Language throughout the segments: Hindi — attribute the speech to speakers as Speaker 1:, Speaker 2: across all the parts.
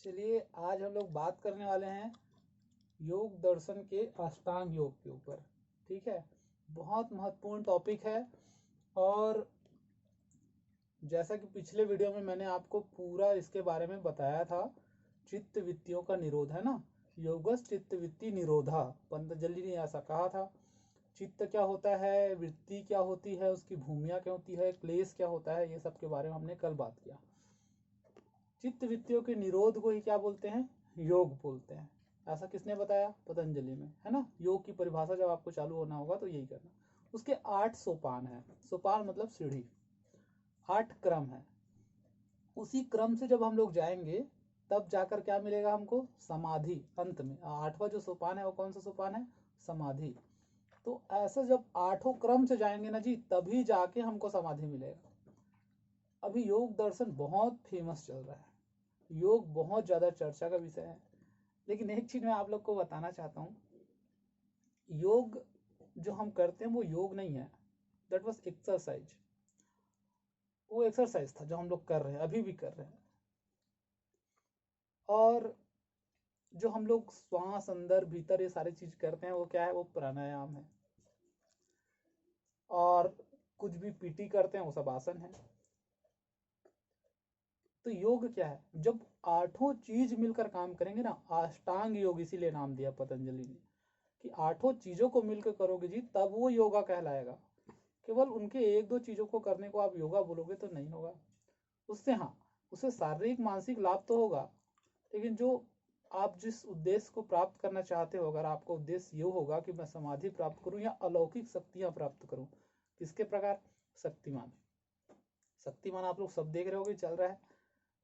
Speaker 1: चलिए आज हम लोग बात करने वाले हैं योग दर्शन के अष्टांग योग के ऊपर। ठीक है, बहुत महत्वपूर्ण टॉपिक है। और जैसा कि पिछले वीडियो में मैंने आपको पूरा इसके बारे में बताया था, चित्त वृत्तियों का निरोध है ना, योगस चित्त वृत्ति निरोधा, पतंजलि ने ऐसा कहा था। चित्त क्या होता है, वृत्ति क्या होती है, उसकी भूमिया क्या होती है, क्लेश क्या होता है, ये सब के बारे में हमने कल बात किया। चित्त वृत्तियों के निरोध को ही क्या बोलते हैं, योग बोलते हैं। ऐसा किसने बताया, पतंजलि में, है ना। योग की परिभाषा जब आपको चालू होना होगा तो यही करना। उसके 8 सोपान है। सोपान मतलब सीढ़ी, 8 क्रम है। उसी क्रम से जब हम लोग जाएंगे तब जाकर क्या मिलेगा हमको, समाधि। अंत में 8वां जो सोपान है वो कौन सा सोपान है, समाधि। तो ऐसा जब 8 क्रम से जाएंगे ना जी, तभी जाके हमको समाधि मिलेगा। अभी योग दर्शन बहुत फेमस चल रहा है, योग बहुत ज्यादा चर्चा का विषय है। लेकिन एक चीज मैं आप लोग को बताना चाहता हूँ, योग जो हम करते हैं वो योग नहीं है, दैट वाज एक्सरसाइज। वो एक्सरसाइज था जो हम लोग कर रहे हैं, अभी भी कर रहे हैं। और जो हम लोग श्वास अंदर भीतर ये सारी चीज करते हैं वो क्या है, वो प्राणायाम है। और कुछ भी पीटी करते हैं वो सब आसन है। तो योग क्या है, जब 8 चीज मिलकर काम करेंगे ना, अष्टांग योग इसीलिए नाम दिया पतंजलि ने, कि 8 चीजों को मिलकर करोगे जी तब वो योगा कहलाएगा। केवल उनके 1-2 चीजों को करने को आप योगा बोलोगे तो नहीं होगा। उससे हाँ, उससे शारीरिक मानसिक लाभ तो होगा, लेकिन जो आप जिस उद्देश्य को प्राप्त करना चाहते हो, अगर आपका उद्देश्य ये होगा कि मैं समाधि प्राप्त करूं या अलौकिक शक्तियां प्राप्त करूं, किसके प्रकार, शक्तिमान। शक्तिमान आप लोग सब देख रहे होगे चल रहा है,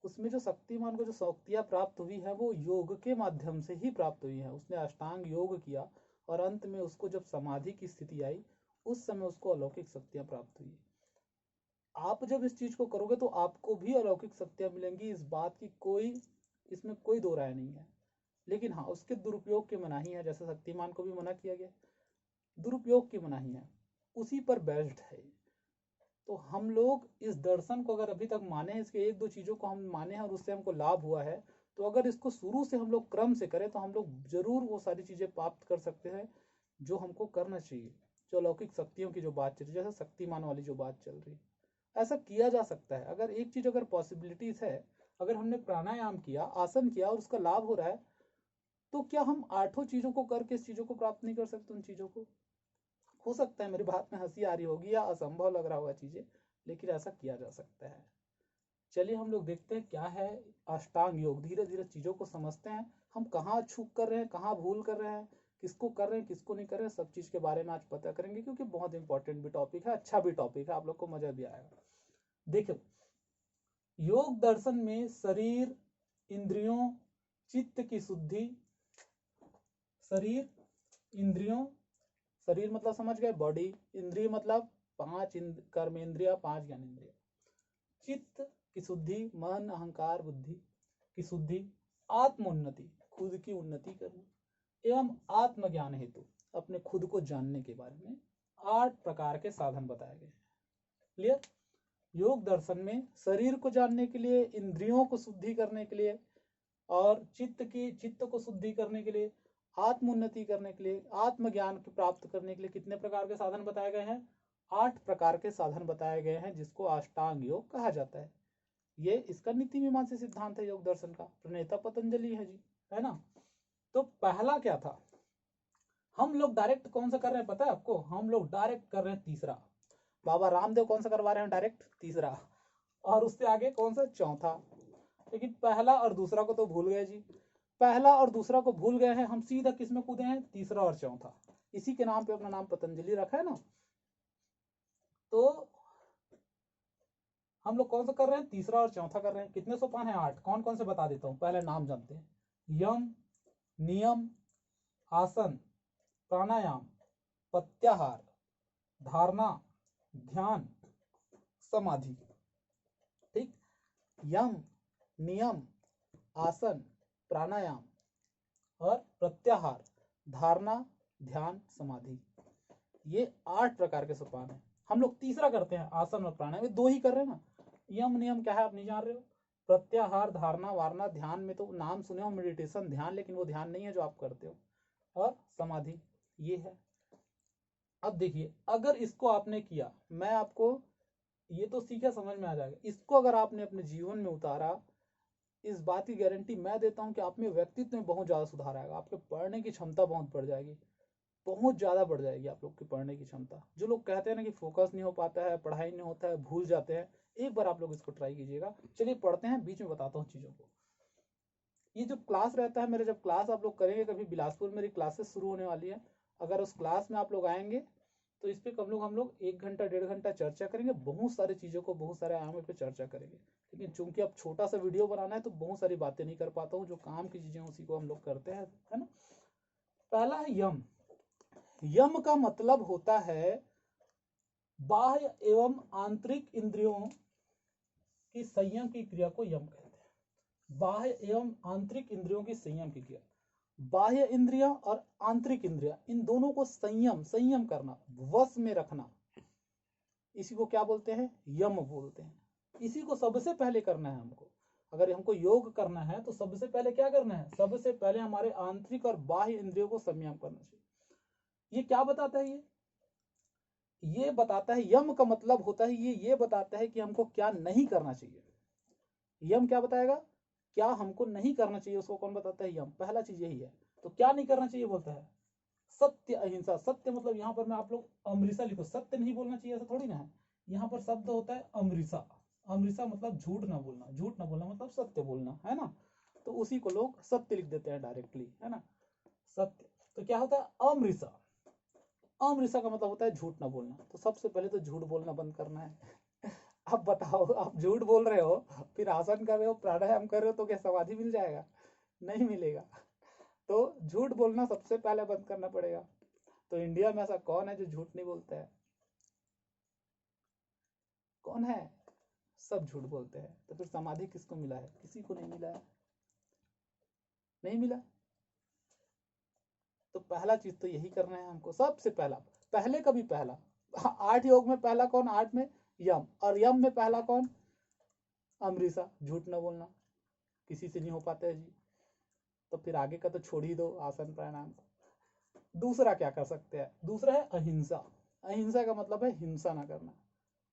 Speaker 1: उसमें जो शक्तिमान को जो शक्तियां प्राप्त हुई है वो योग के माध्यम से ही प्राप्त हुई है। उसने अष्टांग योग किया और अंत में उसको जब समाधि की स्थिति आई उस समय उसको अलौकिक शक्तियां प्राप्त हुई। आप जब इस चीज को करोगे तो आपको भी अलौकिक शक्तियां मिलेंगी, इस बात की इसमें कोई दो राय नहीं है। लेकिन हाँ, उसके दुरुपयोग की मनाही है, जैसे शक्तिमान को भी मना किया गया, दुरुपयोग की मनाही है, उसी पर बेस्ड है। तो हम लोग इस दर्शन को अगर अभी तक माने, इसके 1-2 चीजों को हम माने हैं और उससे हमको लाभ हुआ है, तो अगर इसको शुरू से हम लोग क्रम से करें तो हम लोग जरूर वो सारी चीजें प्राप्त कर सकते हैं जो हमको करना चाहिए। जो अलौकिक शक्तियों की जो बात चल रही है, जैसे शक्तिमान वाली जो बात चल रही है, ऐसा किया जा सकता है। अगर एक चीज, अगर पॉसिबिलिटीज है, अगर हमने प्राणायाम किया, आसन किया और उसका लाभ हो रहा है, तो क्या हम 8 चीजों को करके इस चीजों को प्राप्त नहीं कर सकते। उन चीजों को, हो सकता है मेरी बात में हंसी आ रही होगी या असंभव लग रहा होगा चीजें, लेकिन ऐसा किया जा सकता है। चलिए हम लोग देखते हैं क्या है अष्टांग योग। धीरे धीरे चीजों को समझते हैं, हम कहाँ चूक कर रहे हैं, कहाँ भूल कर रहे हैं, किसको कर रहे हैं किसको नहीं कर रहे हैं, सब चीज के बारे में आज पता करेंगे, क्योंकि बहुत इंपॉर्टेंट भी टॉपिक है, अच्छा भी टॉपिक है, आप लोग को मजा भी आएगा। देखो, योग दर्शन में शरीर, इंद्रियों, चित्त की शुद्धि, शरीर, इंद्रियों, शरीर मतलब समझ गए बॉडी, इंद्रिय मतलब 5 कर्म इंद्रिया, 5 ज्ञान इंद्रिया, चित्त की शुद्धि, मन अहंकार बुद्धि की शुद्धि, आत्मोन्नति खुद की उन्नति करना, एवं आत्मज्ञान हेतु अपने खुद को जानने के बारे में 8 प्रकार के साधन बताए गए हैं। क्लियर। योग दर्शन में शरीर को जानने के लिए, इंद्रियों को शुद्धि करने के लिए, और चित्त को शुद्धि करने के लिए, आत्मोन्नति करने के लिए, आत्मज्ञान प्राप्त करने के लिए कितने प्रकार के साधन बताए गए हैं, 8 प्रकार के साधन बताए गए हैं, जिसको अष्टांग योग कहा जाता है। ये इसका नीति मीमांसा सिद्धांत है योग दर्शन का, प्रणेता पतंजलि है जी, है ना। तो पहला क्या था, हम लोग डायरेक्ट कौन सा कर रहे हैं पता है आपको, हम लोग डायरेक्ट कर रहे हैं तीसरा। बाबा रामदेव कौन सा करवा रहे हैं, डायरेक्ट तीसरा, और उससे आगे कौन सा, चौथा। लेकिन पहला और दूसरा को तो भूल गए जी, पहला और दूसरा को भूल गए हैं, हम सीधा किस में कूदे हैं, तीसरा और चौथा। इसी के नाम पे अपना नाम पतंजलि रखा है ना। तो हम लोग कौन सा कर रहे हैं, तीसरा और चौथा कर रहे हैं। कितने सोपान है, 8। कौन कौन से बता देता हूं, पहले नाम जानते हैं। यम, नियम, आसन, प्राणायाम, प्रत्याहार, धारणा, ध्यान, समाधि। ठीक, यम, नियम, आसन, प्राणायाम और प्रत्याहार, धारणा, ध्यान, समाधि, ये 8 प्रकार के सोपान है। हम लोग तीसरा करते हैं, आसन और प्राणायाम, ये 2 ही कर रहे हैं ना। यम नियम क्या है आप नहीं जान रहे हो, प्रत्याहार, धारणा वारणा, ध्यान में तो नाम सुने हो मेडिटेशन ध्यान, लेकिन वो ध्यान नहीं है जो आप करते हो, और समाधि ये है। अब देखिए अगर इसको आपने किया, मैं आपको ये तो सीखा समझ में आ जाएगा, इसको अगर आपने अपने जीवन में उतारा, इस बात की गारंटी मैं देता हूँ कि आप में व्यक्तित्व में बहुत ज़्यादा सुधार आएगा, आपके पढ़ने की क्षमता बहुत बढ़ जाएगी, बहुत ज़्यादा बढ़ जाएगी आप लोग की पढ़ने की क्षमता। जो लोग कहते हैं ना कि फोकस नहीं हो पाता है, पढ़ाई नहीं होता है, भूल जाते हैं, एक बार आप लोग इसको ट्राई कीजिएगा। चलिए पढ़ते हैं, बीच में बताता हूँ चीज़ों को। ये जो क्लास रहता है मेरे, जब क्लास आप लोग करेंगे, कभी बिलासपुर मेरी क्लासेस शुरू होने वाली है, अगर उस क्लास में आप लोग आएंगे तो इस पर हम लोग 1 घंटा 1.5 घंटा चर्चा करेंगे, बहुत सारी चीज़ों को, बहुत सारे आयामों पे चर्चा करेंगे। लेकिन चूंकि अब छोटा सा वीडियो बनाना है तो बहुत सारी बातें नहीं कर पाता हूँ, जो काम की चीज़ें उसी को हम लोग करते हैं, है ना। पहला है यम। यम का मतलब होता है बाह्य एवं आंतरिक इंद्रियों की संयम की क्रिया को यम कहते हैं। बाह्य एवं आंतरिक इंद्रियों की संयम की क्रिया, बाह्य इंद्रिया और आंतरिक इंद्रिया, इन दोनों को संयम करना, वश में रखना, इसी को क्या बोलते हैं, यम बोलते हैं। इसी को सबसे पहले करना है हमको। अगर हमको योग करना है तो सबसे पहले क्या करना है, सबसे पहले हमारे आंतरिक और बाह्य इंद्रियों को संयम करना चाहिए। ये क्या बताता है, ये बताता है, यम का मतलब होता है ये बताता है कि हमको क्या नहीं करना चाहिए। यम क्या बताएगा, क्या हमको नहीं करना चाहिए, उसको कौन बताता है, यम। पहला चीज यही है। तो क्या नहीं करना चाहिए बोलता है, सत्य अहिंसा। सत्य मतलब यहाँ पर मैं आप लोग अमृषा लिखो, सत्य नहीं बोलना चाहिए ऐसा थोड़ी ना है। यहाँ पर शब्द होता है अमृषा। अमृषा मतलब झूठ ना बोलना, झूठ ना बोलना मतलब सत्य बोलना, है ना। तो उसी को लोग सत्य लिख देते हैं डायरेक्टली, है ना, सत्य। तो क्या होता है अमृषा, अमृषा का मतलब होता है झूठ ना बोलना। तो सबसे पहले तो झूठ बोलना बंद करना है। अब बताओ, आप झूठ बोल रहे हो, फिर आसन कर रहे हो, प्राणायाम कर रहे हो, तो क्या समाधि मिल जाएगा, नहीं मिलेगा। तो झूठ बोलना सबसे पहले बंद करना पड़ेगा। तो इंडिया में ऐसा कौन है जो झूठ नहीं बोलता है, कौन है, सब झूठ बोलते हैं। तो फिर समाधि किसको मिला है, किसी को नहीं मिला है, नहीं मिला। तो पहला चीज तो यही करना है हमको, सबसे पहला, पहले का भी पहला। 8 योग में पहला कौन, 8 में यम, और यम में पहला कौन, अमृषा, झूठ न बोलना। किसी से नहीं हो पाता है जी, तो फिर आगे का तो छोड़ ही दो, आसन प्राणायाम। दूसरा क्या कर सकते हैं, दूसरा है अहिंसा। अहिंसा का मतलब है हिंसा ना करना,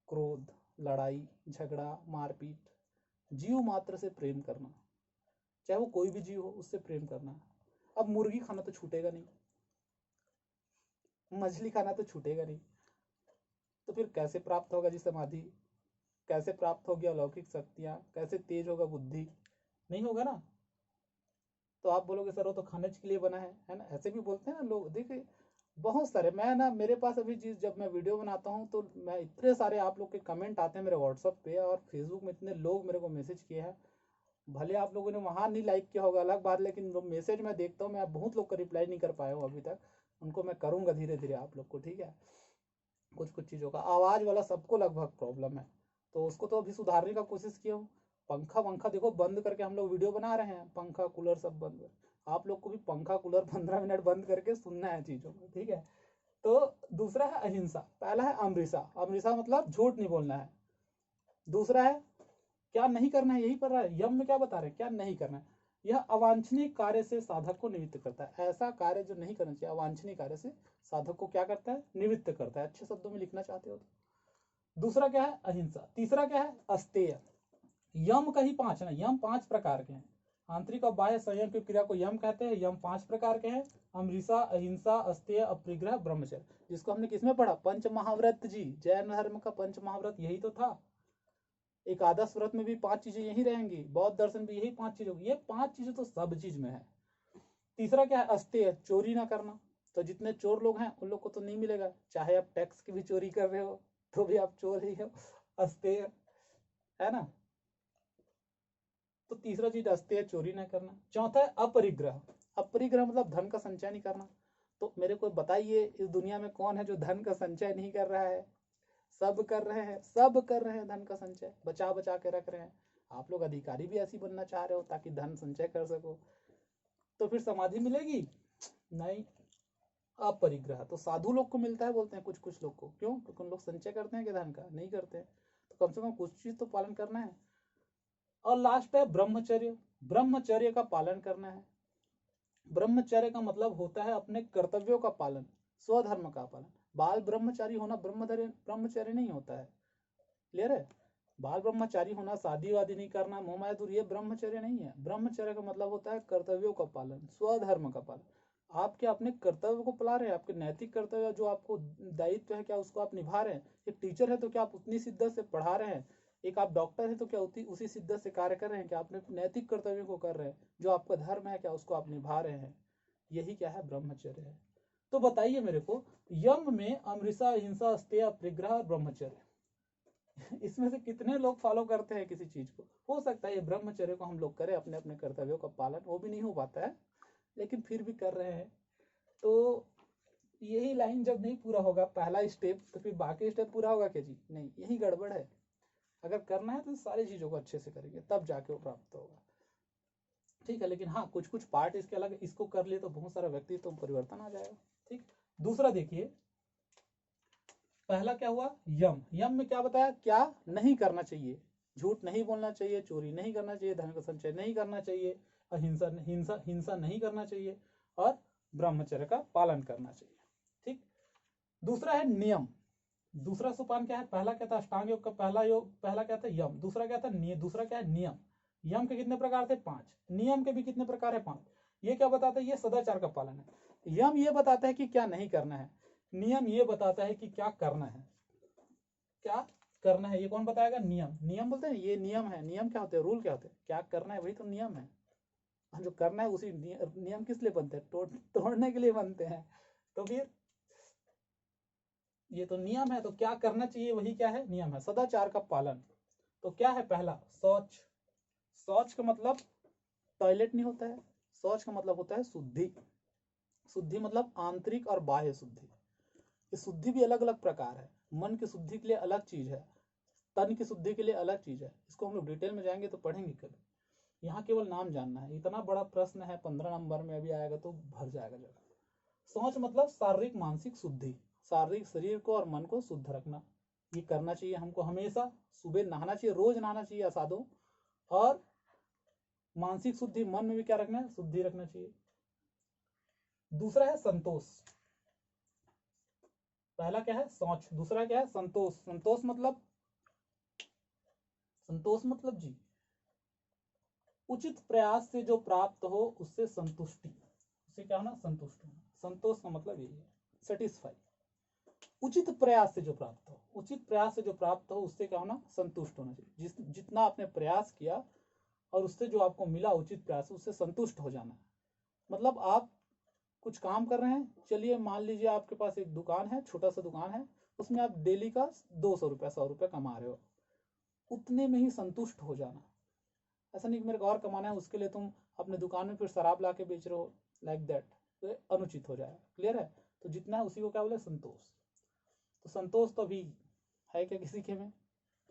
Speaker 1: क्रोध, लड़ाई झगड़ा मारपीट, जीव मात्र से प्रेम करना, चाहे वो कोई भी जीव हो उससे प्रेम करना। अब मुर्गी खाना तो छूटेगा नहीं, मछली खाना तो छूटेगा नहीं, तो फिर कैसे प्राप्त होगा जी समाधि, कैसे प्राप्त होगी अलौकिक शक्तियाँ, कैसे तेज होगा बुद्धि, नहीं होगा ना। तो आप बोलोगे सर वो तो खाने के लिए बना है ना, ऐसे भी बोलते हैं ना लोग। देखिए बहुत सारे, मैं ना, मेरे पास अभी चीज़, जब मैं वीडियो बनाता हूँ तो मैं इतने सारे आप लोग के कमेंट आते हैं मेरे व्हाट्सअप पे और फेसबुक में, इतने लोग मेरे को मैसेज किए हैं। भले आप लोगों ने वहाँ नहीं लाइक किया होगा अलग बात, लेकिन जो मैसेज मैं देखता हूँ, मैं बहुत लोग का रिप्लाई नहीं कर पाया हूँ अभी तक, उनको मैं करूँगा धीरे धीरे आप लोग को, ठीक है। कुछ कुछ चीज़ों का आवाज़ वाला सबको लगभग प्रॉब्लम है, तो उसको तो अभी सुधारने का कोशिश किया हूँ। पंखा वंखा देखो बंद करके हम लोग वीडियो बना रहे हैं, पंखा कूलर सब बंद कर। आप लोग को भी पंखा कूलर 15 मिनट बंद करके सुनना है चीज़ों को, ठीक है। तो दूसरा है अहिंसा, पहला है अमृषा। अमृषा मतलब झूठ नहीं बोलना है। दूसरा है क्या नहीं करना है, यही पर रहा है, यम में क्या बता रहे हैं, क्या नहीं करना है। यह अवांछनीय कार्य से साधक को निवृत्त करता है, ऐसा कार्य जो नहीं करना चाहिए, अवांछनीय कार्य से साधक को क्या करता है, निवृत्त करता है। अच्छे शब्दों में लिखना चाहते हो तो। दूसरा क्या है अहिंसा। तीसरा क्या है अस्तेय। यम का ही 5 है ना, यम 5 प्रकार के हैं। आंतरिक और बाह्य संयम की क्रिया को यम कहते हैं। यम 5 प्रकार के हैं, अमृषा, अहिंसा, अस्तेय, अपरिग्रह, ब्रह्मचर्य, जिसको हमने किसमें पढ़ा, पंच महाव्रत जी, जैन धर्म का पंच महाव्रत यही तो था। एकादश व्रत में भी 5 चीजें यही रहेंगी, बौद्ध दर्शन भी यही 5 चीजें होगी। ये 5 चीजें तो सब चीज में है। तीसरा क्या है अस्तेय, चोरी ना करना। तो जितने चोर लोग हैं उन लोग को तो नहीं मिलेगा, चाहे आप टैक्स की भी चोरी कर रहे हो तो भी आप चोर ही हो, अस्तेय, है ना। तो तीसरा चीज अस्तेय, चोरी ना करना। चौथा है अपरिग्रह। अपरिग्रह मतलब धन का संचय नहीं करना। तो मेरे को बताइए इस दुनिया में कौन है जो धन का संचय नहीं कर रहा है, सब कर रहे हैं, सब कर रहे हैं, धन का संचय बचा बचा के रख रहे हैं। आप लोग अधिकारी भी ऐसी बनना चाह रहे हो ताकि धन संचय कर सको, तो फिर समाधि मिलेगी नहीं। अपरिग्रह तो साधु लोग को मिलता है बोलते हैं, कुछ कुछ लोग को, क्यों, क्योंकि उन लोग संचय करते हैं कि धन का नहीं करते हैं। तो कम से कम कुछ चीज तो पालन करना है। और लास्ट है ब्रह्मचर्य। ब्रह्मचर्य का पालन करना है। ब्रह्मचर्य का मतलब होता है अपने कर्तव्यों का पालन, स्वधर्म का पालन। बाल ब्रह्मचारी होना ब्रह्मचर्य नहीं होता है। क्लियर है? बाल ब्रह्मचारी होना, शादी वादी नहीं करना, मोह माया दूर, ये ब्रह्मचर्य नहीं है। ब्रह्मचर्य का मतलब होता है कर्तव्यों का पालन, स्वधर्म का पालन। आप क्या अपने कर्तव्य को पला रहे हैं? आपके नैतिक कर्तव्य जो आपको दायित्व है, क्या उसको आप निभा रहे हैं? एक टीचर है तो क्या आप उतनी शिद्दत से पढ़ा रहे हैं? एक आप डॉक्टर है तो क्या उसी शिद्दत से कार्य कर रहे हैं? क्या अपने नैतिक कर्तव्यों को कर रहे हैं? जो आपका धर्म है क्या उसको आप निभा रहे हैं? यही क्या है? ब्रह्मचर्य है। तो बताइए मेरे को, यम में अमृषा, हिंसा, अस्तेय, परिग्रह और ब्रह्मचर्य, इसमें से कितने लोग फॉलो करते हैं किसी चीज को? हो सकता है ये ब्रह्मचर्य को हम लोग करें, अपने अपने कर्तव्यों का पालन, वो भी नहीं हो पाता है लेकिन फिर भी कर रहे हैं। तो यही लाइन जब नहीं पूरा होगा पहला स्टेप, तो फिर बाकी स्टेप पूरा होगा क्या जी? नहीं, यही गड़बड़ है। अगर करना है तो सारी चीजों को अच्छे से करेंगे तब जाके वो प्राप्त होगा। ठीक है, लेकिन हाँ कुछ कुछ पार्ट इसके अलग, इसको कर लिए तो बहुत सारा व्यक्तित्व परिवर्तन आ जाएगा। ठीक, दूसरा देखिए, पहला क्या हुआ? यम। यम में क्या बताया? क्या नहीं करना चाहिए? झूठ नहीं बोलना चाहिए, चोरी नहीं करना चाहिए, धन का संचय नहीं करना चाहिए, अहिंसा हिंसा हिंसा नहीं करना चाहिए, और ब्रह्मचर्य का पालन करना चाहिए। ठीक, दूसरा है नियम। दूसरा सोपान क्या है? पहला क्या था? अष्टांग योग का पहला क्या था? यम। दूसरा क्या था? दूसरा क्या है? नियम। यम के कितने प्रकार थे? 5। नियम के भी कितने प्रकार है? 5। ये क्या बताता है? ये सदाचार का पालन है। यम ये बताता है कि क्या नहीं करना है, नियम ये बताता है कि क्या करना है। क्या करना है ये कौन बताएगा? नियम। नियम बोलते हैं ये नियम है। नियम क्या होते हैं? रूल क्या होते हैं? क्या करना है वही तो नियम है। जो करना है उसी नियम किस लिए बनते हैं? तोड़ने के लिए बनते हैं। तो फिर ये तो नियम है, तो क्या करना चाहिए वही क्या है? नियम है। सदाचार का पालन तो क्या है? पहला शौच। शौच का मतलब टॉयलेट नहीं होता है। शौच का मतलब होता है शुद्धि। शुद्धि मतलब आंतरिक और बाह्य शुद्धि। ये शुद्धि भी अलग अलग प्रकार है। मन की शुद्धि के लिए अलग चीज है, तन की शुद्धि के लिए अलग चीज है। इसको हम लोग डिटेल में जाएंगे तो पढ़ेंगे कभी। यहाँ केवल नाम जानना है। इतना बड़ा प्रश्न है, 15 नंबर में अभी आएगा तो भर जाएगा जगह। शौच मतलब शारीरिक मानसिक शुद्धि, शारीरिक शरीर को और मन को शुद्ध रखना। ये करना चाहिए हमको हमेशा। सुबह नहाना चाहिए, रोज नहाना चाहिए असाधो। और मानसिक शुद्धि, मन में भी क्या रखना है? शुद्धि रखना चाहिए। दूसरा है संतोष। पहला क्या है? शौच। दूसरा क्या है? संतोष। संतोष मतलब जी उचित प्रयास से जो प्राप्त हो उससे संतुष्टि, उससे क्या होना? संतुष्ट होना। संतोष का मतलब यही है, सेटिस्फाई। उचित प्रयास से जो प्राप्त हो, उचित प्रयास से जो प्राप्त हो उससे क्या होना? संतुष्ट होना चाहिए। जितना आपने प्रयास किया और उससे जो आपको मिला उचित प्रयास, उससे संतुष्ट हो जाना। मतलब आप कुछ काम कर रहे हैं, चलिए मान लीजिए आपके पास एक दुकान है, छोटा सा दुकान है, उसमें आप डेली का 200 रुपया 100 रुपया कमा रहे हो, उतने में ही संतुष्ट हो जाना। ऐसा नहीं कि मेरे को और कमाना है, उसके लिए तुम अपने दुकान में फिर शराब ला के बेच रहे हो, लाइक दैट, तो अनुचित हो जाएगा। क्लियर है? तो जितना है उसी को क्या बोले? संतोष। तो संतोष तो अभी है क्या किसी के में?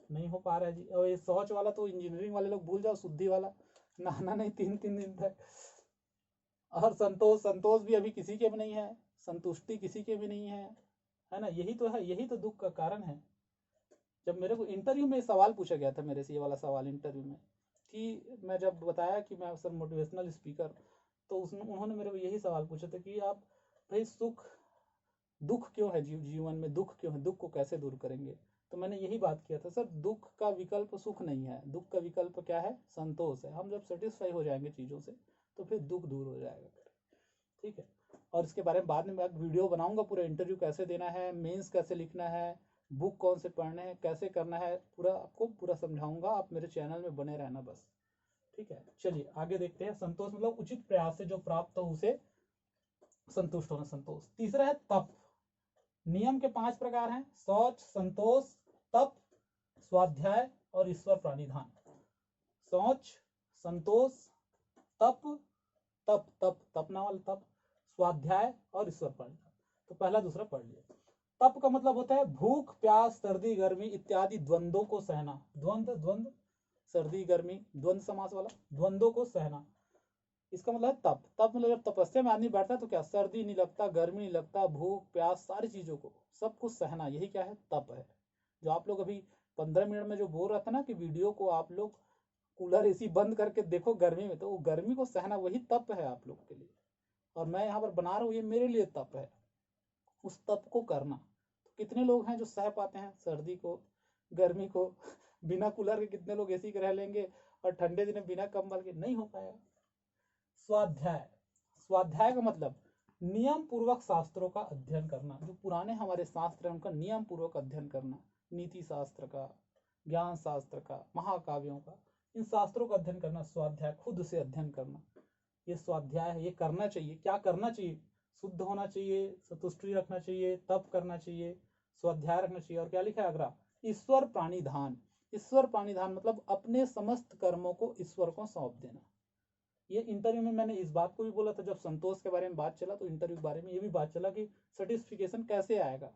Speaker 1: नहीं हो पा रहा है जी। और ये शौच वाला तो इंजीनियरिंग वाले लोग भूल जाओ, शुद्धि वाला नहाना नहीं 3-3 दिन तक। और संतोष भी अभी किसी के भी नहीं है, संतुष्टि किसी के भी नहीं है ना? यही तो है, यही तो दुख का कारण है। जब मेरे को इंटरव्यू में सवाल पूछा गया था मेरे से, ये वाला सवाल इंटरव्यू में, कि मैं जब बताया कि मैं सर मोटिवेशनल स्पीकर, तो उन्होंने मेरे को यही सवाल पूछा था कि आप भाई दुख क्यों है जीवन में, दुख क्यों है, दुख को कैसे दूर करेंगे? तो मैंने यही बात किया था, सर दुख का विकल्प सुख नहीं है, दुख का विकल्प क्या है? संतोष है। हम जब सेटिस्फाई हो जाएंगे चीज़ों से तो फिर दुख दूर हो जाएगा। ठीक है, और इसके बारे में बाद में मैं वीडियो बनाऊंगा, पूरा इंटरव्यू कैसे देना है, मेंस कैसे लिखना है, बुक कौन से पढ़ने हैं, कैसे करना है, पूरा आपको पूरा समझाऊंगा। आप मेरे चैनल में बने रहना बस। ठीक है, चलिए आगे देखते हैं। संतोष मतलब उचित प्रयास से जो प्राप्त हो उसे संतुष्ट होना, संतोष। तीसरा है तप। नियम के 5 प्रकार हैं: शौच, संतोष, तप, स्वाध्याय और ईश्वर प्राणिधान। शौच, संतोष, तप, तपना वाला तप, स्वाध्याय और ईश्वर प्राणिधान। तो पहला दूसरा पढ़ लिया। तप का मतलब होता है भूख, प्यास, सर्दी, गर्मी इत्यादि द्वंद्वों को सहना। द्वंद्व, सर्दी गर्मी, द्वंद्व समास वाला, द्वंद्वों को सहना, इसका मतलब है तप। तप मतलब जब तपस्या में आदमी बैठता है तो क्या सर्दी नहीं लगता, गर्मी नहीं लगता, भूख प्यास सारी चीजों को सब कुछ सहना, यही क्या है? तप है। जो आप लोग अभी 15 मिनट में जो बोल रहा था ना कि वीडियो को आप लोग कूलर एसी बंद करके देखो गर्मी में, तो वो गर्मी को सहना वही तप है आप लोग के लिए, और मैं यहाँ पर बना रहा हूँ, ये मेरे लिए तप है। उस तप को करना, तो कितने लोग हैं जो सह पाते हैं सर्दी को, गर्मी को बिना कूलर के? कितने लोग एसी के रह लेंगे, और ठंडे दिन बिना कंबल के? नहीं हो पाएगा। स्वाध्याय, स्वाध्याय का मतलब नियम पूर्वक शास्त्रों का अध्ययन करना। जो पुराने हमारे शास्त्र हैं उनका नियम पूर्वक अध्ययन करना, नीति शास्त्र का, ज्ञान शास्त्र का, महाकाव्यों का, इन शास्त्रों का अध्ययन करना। स्वाध्याय, खुद से अध्ययन करना, ये स्वाध्याय है, ये करना चाहिए। क्या करना चाहिए? शुद्ध होना चाहिए, संतुष्टि रखना चाहिए, तप करना चाहिए, स्वाध्याय रखना चाहिए। और क्या लिखा है अगला? ईश्वर प्राणिधान। ईश्वर प्राणिधान मतलब अपने समस्त कर्मों को ईश्वर को सौंप देना। ये इंटरव्यू में मैंने इस बात को भी बोला था, जब संतोष के बारे में बात चला तो इंटरव्यू के बारे में ये भी बात चला कि सर्टिफिकेशन कैसे आएगा।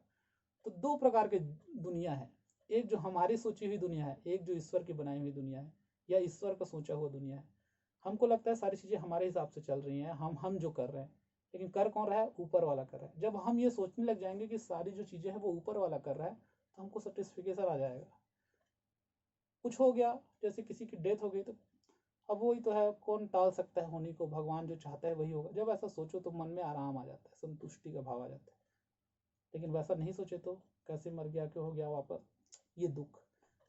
Speaker 1: तो दो प्रकार के दुनिया है, एक जो हमारी सोची हुई दुनिया है, एक जो ईश्वर की बनाई हुई दुनिया है, या ईश्वर का सोचा हुआ दुनिया है। हमको लगता है सारी चीज़ें हमारे हिसाब से चल रही हैं, हम जो कर रहे हैं, लेकिन कर कौन रहा है? ऊपर वाला कर रहा है। जब हम ये सोचने लग जाएंगे कि सारी जो चीज़ें हैं वो ऊपर वाला कर रहा है, तो हमको सर्टिफिकेशन आ जाएगा। कुछ हो गया, जैसे किसी की डेथ हो गई, तो अब वही तो है, कौन टाल सकता है होने को? भगवान जो चाहता है वही होगा। जब ऐसा सोचो तो मन में आराम आ जाता है, संतुष्टि का भाव आ जाता है। लेकिन वैसा नहीं सोचे तो कैसे मर गया, क्यों हो गया वापस, ये दुख।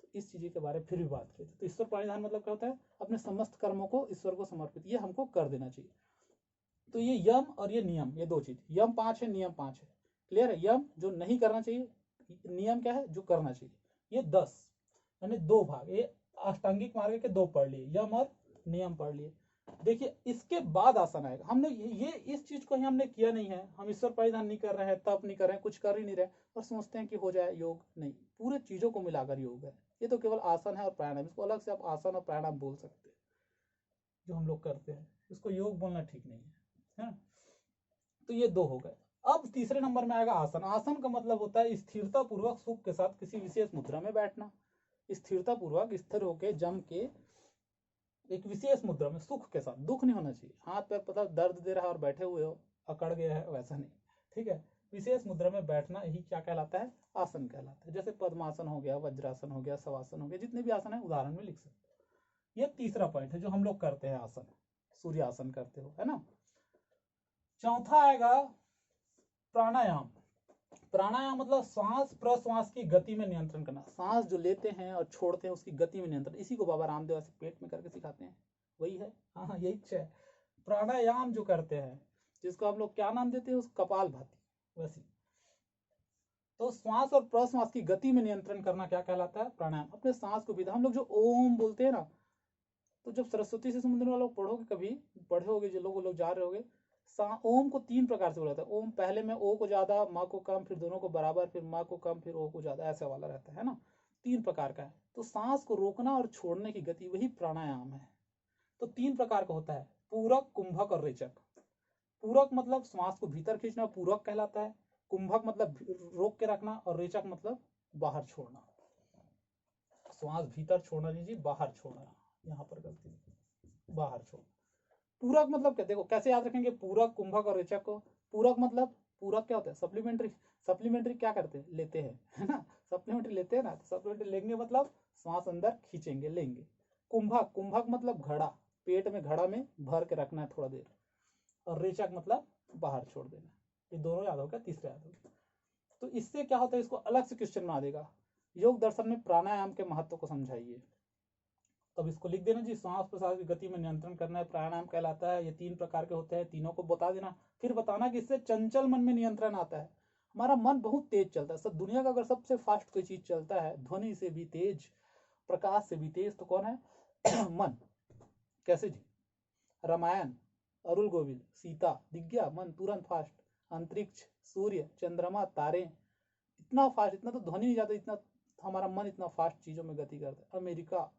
Speaker 1: तो इस चीज़ के बारे में फिर भी बात करें तो ईश्वर प्राणिधान मतलब क्या होता है? अपने समस्त कर्मों को ईश्वर को समर्पित, ये हमको कर देना चाहिए। तो ये यम और ये नियम, ये दो चीज, यम 5 है, नियम 5 है। क्लियर है? यम जो नहीं करना चाहिए, नियम क्या है? जो करना चाहिए। ये 10 यानी दो भाग, ये अष्टांगिक मार्ग के दो पढ़ लिए, यम और नियम पढ़ लिए। देखिए इसके बाद आसन आएगा। हमने ये इस चीज को ही हमने किया नहीं है, हम ईश्वर परिधान नहीं कर रहे हैं, तप नहीं कर रहे हैं, कुछ कर ही नहीं रहे, और सोचते हैं कि हो जाए योग। नहीं, पूरे चीजों को मिलाकर योग है। ये तो केवल आसन है और प्राणायाम, इसको अलग से आप आसन और प्राणायाम बोल सकते हैं जो हम लोग करते हैं, इसको योग बोलना ठीक नहीं है। तो ये दो हो गए। अब तीसरे नंबर में आएगा आसन। आसन का मतलब होता है स्थिरता पूर्वक सुख के साथ किसी विशेष मुद्रा में बैठना। स्थिरता पूर्वक स्थिर होके जम के एक विशेष मुद्रा में सुख के साथ, दुख नहीं होना चाहिए। हाथ पैर पता दर्द दे रहा है और बैठे हुए हो, अकड़ गया है, वैसा नहीं, ठीक है। विशेष मुद्रा में बैठना ही क्या कहलाता है? आसन कहलाता है। जैसे पद्मासन हो गया, वज्रासन हो गया, शवासन हो गया, जितने भी आसन है उदाहरण में लिख सकते हो। ये तीसरा पॉइंट है जो हम लोग करते हैं आसन, सूर्यासन करते हो, है ना। चौथा आएगा प्राणायाम। प्राणायाम मतलब सांस प्रश्वास की गति में नियंत्रण करना। सांस जो लेते हैं और छोड़ते हैं उसकी गति में नियंत्रण, इसी को बाबा रामदेव ऐसे पेट में करके सिखाते हैं, वही है। हाँ, यही है प्राणायाम जो करते हैं, जिसको हम लोग क्या नाम देते हैं? उस कपाल भाती, वैसी। तो श्वास और प्रश्वास की गति में नियंत्रण करना क्या कहलाता है? प्राणायाम। अपने सांस को भी, हम लोग जो ओम बोलते हैं ना, तो जब सरस्वती से समुद्र वालों पढ़ोगे, कभी पढ़े होगे जो लोग जा रहे होगे, ओम को 3 प्रकार से बोला जाता है। ओम पहले में ओ को ज्यादा, माँ को कम, फिर दोनों को बराबर, फिर माँ को कम, फिर ओ को ज्यादा, ऐसा वाला रहता है ना। 3 प्रकार का है। तो सांस को रोकना और छोड़ने की गति, वही प्राणायाम है। तो 3 प्रकार का होता है, पूरक, कुंभक और रेचक। पूरक मतलब श्वास को भीतर खींचना, पूरक कहलाता है। कुंभक मतलब रोक के रखना, और रेचक मतलब बाहर छोड़ना। श्वास भीतर छोड़ना नहीं जी, बाहर छोड़ना, यहाँ पर गलती, बाहर छोड़। पूरक मतलब क्या? देखो कैसे याद रखेंगे पूरक, कुंभक और रेचक को। पूरक मतलब, पूरक क्या होता है? सप्लीमेंट्री। सप्लीमेंट्री क्या करते हैं? लेते हैं, है ना। सप्लीमेंट्री लेते हैं ना, तो सप्लीमेंट्री लेंगे मतलब श्वास अंदर खींचेंगे, लेंगे। कुंभक, कुंभक मतलब घड़ा, पेट में घड़ा में भर के रखना है थोड़ा देर। और रेचक मतलब बाहर छोड़ देना। ये दोनों याद होगा, तीसरा याद होगा। तो इससे क्या होता है, इसको अलग से क्वेश्चन बना देगा, योग दर्शन में प्राणायाम के महत्व को समझाइए। तब इसको लिख देना जी, श्वास प्रश्वास की गति में नियंत्रण करना है, प्राणायाम कहलाता है। ये 3 प्रकार के होते हैं, तीनों को बता देना। फिर बताना कि इससे चंचल मन में नियंत्रण आता है। हमारा मन बहुत तेज चलता है, सब दुनिया का अगर सबसे फास्ट कोई चीज चलता है, ध्वनि से भी तेज, प्रकाश से भी तेज, तो कौन है? मन। कैसे जी? रामायण, अरुल गोविंद, सीता, दिख गया मन तुरंत फास्ट। अंतरिक्ष, सूर्य, चंद्रमा, तारे, इतना फास्ट, इतना तो ध्वनि नहीं जाता, इतना हमारा मन इतना फास्ट चीजों में गति करता है। अमेरिका,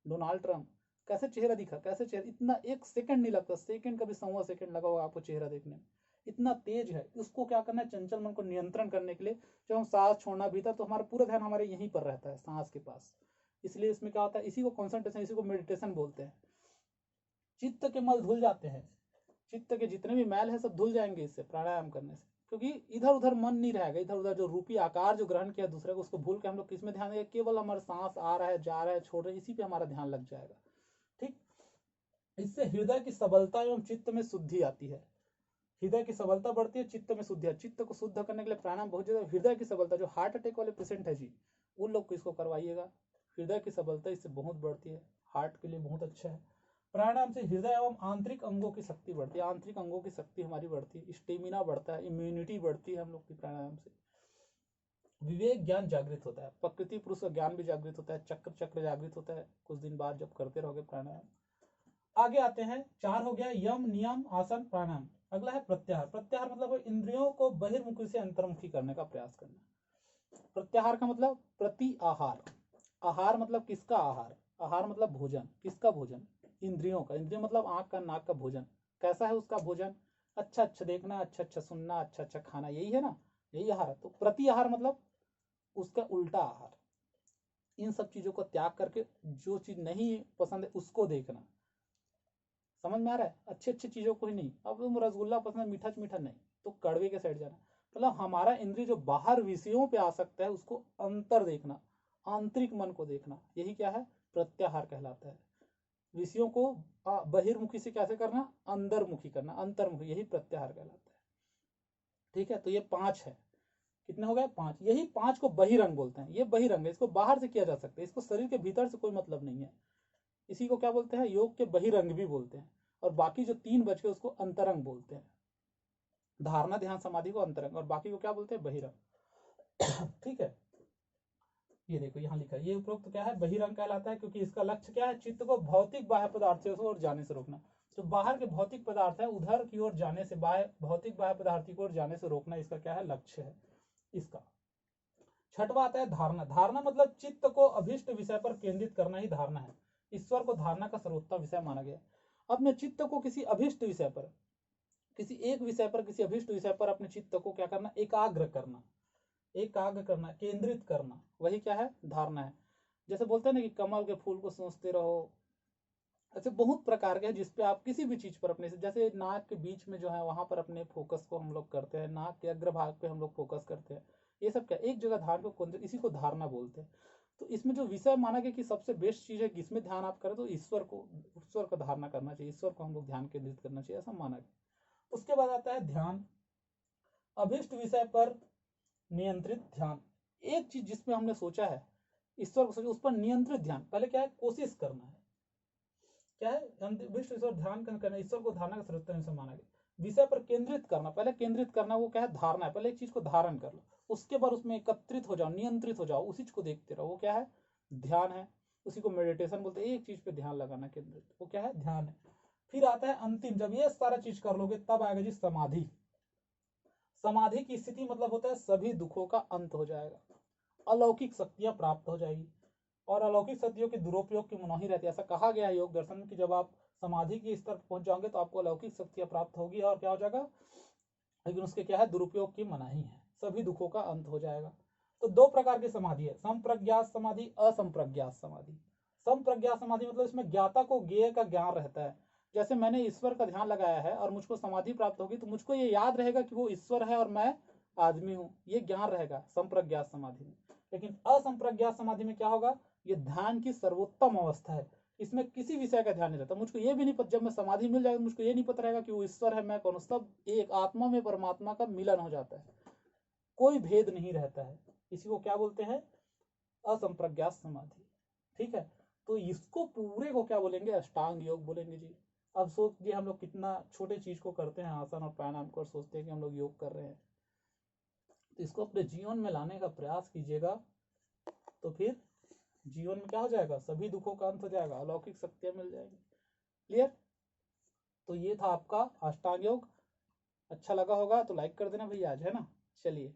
Speaker 1: डोनाल्ड ट्रंप, कैसे चेहरा दिखा, कैसे चेहरा, इतना 1 सेकंड नहीं लगता, सेकंड का भी 1.25 सेकंड लगा होगा आपको चेहरा देखने में, इतना तेज है। उसको क्या करना है? चंचल मन को नियंत्रण करने के लिए जब हम सांस छोड़ना भीतर, तो हमारा पूरा ध्यान हमारे यहीं पर रहता है, सांस के पास। इसलिए इसमें क्या होता है? इसी को कॉन्सेंट्रेशन, इसी को मेडिटेशन बोलते हैं। चित्त के मल धुल जाते हैं, चित्त के जितने भी मैल है सब धुल जाएंगे इससे, प्राणायाम करने से। क्योंकि इधर उधर मन नहीं रहेगा, इधर उधर जो रूपी आकार जो ग्रहण किया दूसरे को, उसको भूल के हम लोग किस में ध्यान देंगे? केवल हमारा सांस आ रहा है, जा रहा है, छोड़ रहे हैं, इसी पे हमारा ध्यान लग जाएगा। इससे हृदय की सबलता एवं चित्त में शुद्धि आती है। हृदय की सबलता बढ़ती है, चित्त में शुद्धि, चित्त को शुद्ध करने के लिए प्राणायाम बहुत ज्यादा। हृदय की सबलता, जो हार्ट अटैक वाले पेशेंट है जी, उन लोग को इसको करवाइएगा। हृदय की सबलता इससे बहुत बढ़ती है, हार्ट के लिए बहुत अच्छा है। प्राणायाम से हृदय एवं आंतरिक अंगों की शक्ति बढ़ती है, आंतरिक अंगों की शक्ति हमारी बढ़ती है, स्टेमिना बढ़ता है, इम्यूनिटी बढ़ती है हम लोग की प्राणायाम से। विवेक ज्ञान जागृत होता है, प्रकृति पुरुष का ज्ञान भी जागृत होता है, चक्र चक्र जागृत होता है कुछ दिन बाद जब करते रहोगे प्राणायाम। आगे आते हैं, 4 हो गया यम नियम आसन प्राणायाम। अगला है प्रत्याहार। प्रत्याहार मतलब इंद्रियों को बहिर्मुखी से अंतर्मुखी करने का प्रयास करना। प्रत्याहार का मतलब प्रति आहार। आहार मतलब किसका आहार, आहार मतलब भोजन, किसका भोजन, इंद्रियों का। इंद्रिय मतलब आंख का नाक का भोजन, कैसा है उसका भोजन, अच्छा अच्छा देखना, अच्छा अच्छा सुनना, अच्छा अच्छा खाना, यही है ना, यही आहार है। तो प्रति आहार मतलब उसका उल्टा आहार, इन सब चीजों को त्याग करके जो चीज नहीं पसंद है उसको देखना। समझ में आ रहा है, अच्छी अच्छी चीजों को ही नहीं। अब तुम रसगुल्ला पसंद है, मीठा मीठा नहीं, तो कड़वे के साइड जाना। मतलब हमारा इंद्रिय जो बाहर विषयों पे आ सकता है उसको अंतर देखना, आंतरिक मन को देखना, यही क्या है, प्रत्याहार कहलाता है। विषयों को बहिर्मुखी से कैसे करना, अंदरमुखी करना, अंतर्मुखी, यही प्रत्याहार कहलाता है। ठीक है, तो ये 5 है। कितने हो गए, 5। यही 5 को बहिरंग बोलते हैं। ये बहिरंग है, इसको बाहर से किया जा सकता है, इसको शरीर के भीतर से कोई मतलब नहीं है। इसी को क्या बोलते हैं, योग के बहिरंग भी बोलते हैं। और बाकी जो 3 बच गए उसको अंतरंग बोलते हैं। धारणा ध्यान समाधि को अंतरंग, और बाकी को क्या बोलते हैं, बहिरंग। ठीक है, ये देखो यहाँ लिखा है, ये उपरोक्त क्या है, बहिरंग कहलाता है, क्योंकि इसका लक्ष्य क्या है, चित्त को भौतिक बाह्य पदार्थों की ओर जाने से रोकना। जो बाहर के भौतिक पदार्थ है उधर की ओर जाने से, भौतिक बाह्य पदार्थ की ओर जाने से रोकना, इसका क्या है, लक्ष्य है इसका। छठवां आता है धारणा। धारणा मतलब चित्त को अभिष्ट विषय पर केंद्रित करना ही धारणा है। ईश्वर को धारणा का सर्वोत्तम विषय माना गया। अपने चित्त को किसी अभिष्ट विषय पर, किसी एक विषय पर, किसी अभिष्ट विषय पर अपने चित्त को क्या करना, एकाग्र करना, एकाग्र करना, केंद्रित करना, वही क्या है, धारणा है। जैसे बोलते हैं ना कि कमल के फूल को सोचते रहो, ऐसे बहुत प्रकार के हैं जिसपे आप किसी भी चीज पर अपने, जैसे नाक के बीच में जो है वहां पर अपने फोकस को हम लोग करते हैं, नाक के अग्रभाग पे हम लोग फोकस करते हैं, ये सब क्या, एक जगह ध्यान को, इसी को धारणा बोलते हैं। तो इसमें जो विषय माना गया कि सबसे बेस्ट चीज है किसमें ध्यान आप करें, तो ईश्वर को, ईश्वर का धारणा करना चाहिए, ईश्वर को हम लोग ध्यान केंद्रित करना चाहिए, ऐसा माना गया। उसके बाद आता है ध्यान। अभिष्ट विषय पर नियंत्रित ध्यान, एक चीज जिसमें हमने सोचा है ईश्वर को सोचा, उस पर नियंत्रित ध्यान। पहले क्या है, कोशिश करना है, क्या है, विष्णु ईश्वर ध्यान करना, ईश्वर को धारणा का सर्वोत्तम से माना गया। विषय पर केंद्रित करना, पहले केंद्रित करना वो क्या है, धारणा है। पहले एक चीज को धारण कर लो, उसके बाद उसमें एकत्रित हो जाओ, नियंत्रित हो जाओ, उसी चीज को देखते रहो, वो क्या है, ध्यान है। उसी को मेडिटेशन बोलते हैं, एक चीज पे ध्यान लगाना केंद्रित, वो क्या है, ध्यान है। फिर आता है अंतिम, जब ये सारा चीज कर लोगे तब आएगा जी समाधि। समाधि की स्थिति मतलब होता है सभी दुखों का अंत हो जाएगा, अलौकिक शक्तियां प्राप्त हो जाएगी। और अलौकिक शक्तियों के दुरुपयोग की मनाही रहती है, ऐसा कहा गया है योग दर्शन में कि जब आप समाधि के स्तर पर पहुंच जाओगे तो आपको अलौकिक शक्तियां प्राप्त होगी और क्या हो जाएगा, लेकिन उसके क्या है, दुरुपयोग की मनाही है, सभी दुखों का अंत हो जाएगा। तो 2 प्रकार की समाधि है, संप्रज्ञात समाधि, असंप्रज्ञात समाधि। संप्रज्ञात समाधि मतलब इसमें ज्ञाता को ज्ञेय का ज्ञान रहता है। जैसे मैंने ईश्वर का ध्यान लगाया है और मुझको समाधि प्राप्त होगी, तो मुझको ये याद रहेगा कि वो ईश्वर है और मैं आदमी हूँ, ये ज्ञान रहेगा संप्रज्ञात समाधि में। लेकिन असंप्रज्ञात समाधि में क्या होगा, ये ध्यान की सर्वोत्तम अवस्था है, इसमें किसी विषय का ध्यान नहीं रहता। मुझको ये भी नहीं पता, जब मैं समाधि मिल जाएगा मुझको ये नहीं पता रहेगा कि वो ईश्वर है, मैं कौन हूँ, सब एक आत्मा में परमात्मा का मिलन हो जाता है, कोई भेद नहीं रहता है। इसी को क्या बोलते हैं, असंप्रज्ञात समाधि। ठीक है, तो इसको पूरे को क्या बोलेंगे, अष्टांग योग बोलेंगे जी। अब सोचिए हम लोग कितना छोटे चीज को करते हैं, आसन और प्राणायाम को, और सोचते हैं कि हम लोग योग कर रहे हैं। तो इसको अपने जीवन में लाने का प्रयास कीजिएगा, तो फिर जीवन में क्या हो जाएगा, सभी दुखों का अंत हो जाएगा, अलौकिक शक्तियां मिल जाएंगी। क्लियर। तो ये था आपका अष्टांग योग। अच्छा लगा होगा तो लाइक कर देना भैया आज, है ना। चलिए।